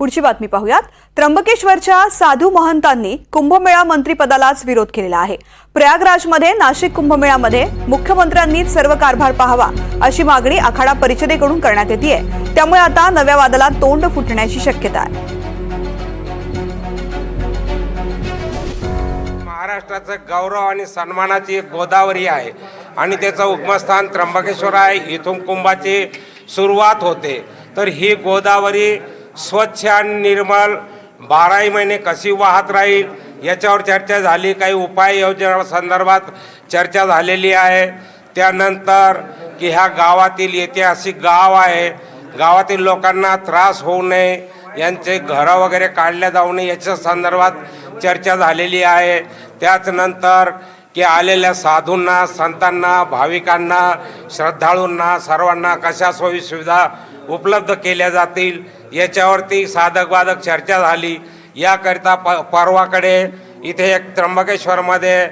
पुढची बातमी पाहूयात। त्र्यंबकेश्वरच्या साधू महंतांनी कुंभमेळा मंत्रिपदालाच विरोध केलेला आहे। प्रयागराजमध्ये नाशिक कुंभमेळ्यामध्ये मुख्यमंत्र्यांनी सर्व कारभार पाहावा अशी मागणी आखाडा परिषदेकडून करण्यात येते। त्यामुळे आता नव्या वादळात तोंड फुटण्याची शक्यता आहे। महाराष्ट्राचं गौरव आणि सन्मानाची एक गोदावरी आहे आणि त्याचं उगमस्थान त्र्यंबकेश्वर आहे। इथून कुंभाची सुरुवात होते। तर ही गोदावरी स्वच्छ आणि निर्मल 12 महिने कशी वाहत राहील याच्यावर चर्चा झाली। काही उपाययोजना संदर्भात चर्चा झालेली आहे। त्यानंतर की ह्या गावातील ऐतिहासिक गाव आहे, गावातील लोकांना त्रास होऊ नये, यांचे घरं वगैरे काढल्या जाऊ नये याच्या संदर्भात चर्चा झालेली आहे। त्याचनंतर की आलेल्या साधूंना, संतांना, भाविकांना, श्रद्धाळूंना सर्वांना कशा सोयी सुविधा उपलब्ध केल्या जातील याच्यावरती साधक बाधक चर्चा झाली। याकरिता परवाकडे इथे एक त्र्यंबकेश्वरमध्ये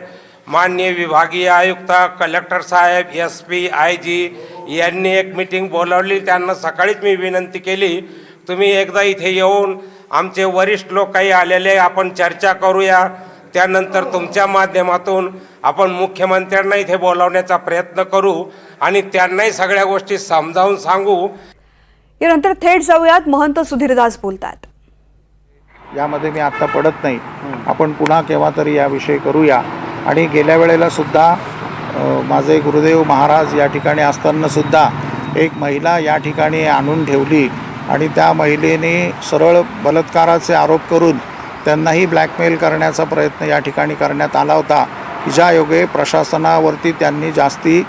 माननीय विभागीय आयुक्त, कलेक्टर साहेब, SP, IG यांनी एक मीटिंग बोलावली। त्यांना सकाळीच मी विनंती केली, तुम्ही एकदा इथे येऊन आमचे वरिष्ठ लोक काही आलेले, आपण चर्चा करूया। त्यानंतर तुमच्या माध्यमातून आपण मुख्यमंत्र्यांना इथे बोलावण्याचा प्रयत्न करू आणि त्यांनाही सगळ्या गोष्टी समजावून सांगू। यानंतर थेट जाऊयात, महंत सुधीरदास बोलतात। यामध्ये मी आता पडत नाही, आपण पुन्हा केव्हा तरी याविषयी करूया। आणि गेल्या वेळेला सुद्धा माझे गुरुदेव महाराज या ठिकाणी असताना सुद्धा एक महिला या ठिकाणी आणून ठेवली आणि त्या महिलेने सरळ बलात्काराचे आरोप करून त्यांनाही ब्लॅकमेल करण्याचा प्रयत्न या ठिकाणी करण्यात आला होता, की ज्या योगे प्रशासनावरती त्यांनी जास्ती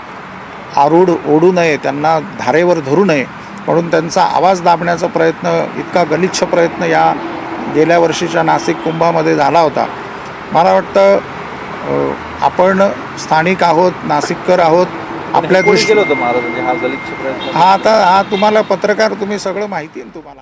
आरूढ ओढू नये, त्यांना धारेवर धरू नये म्हणून त्यांचा आवाज दाबण्याचा प्रयत्न, इतका गलिच्छ प्रयत्न या गेल्या वर्षीच्या नाशिक कुंभामध्ये झाला होता। मला वाटतं आपण स्थानिक आहोत, नाशिककर आहोत, आपल्या दृष्टीने केलं होतं महाराजांनी हा गलिच्छ प्रयत्न। हा आता तुम्हाला पत्रकार, तुम्ही सगळं माहिती आहे तुम्हाला।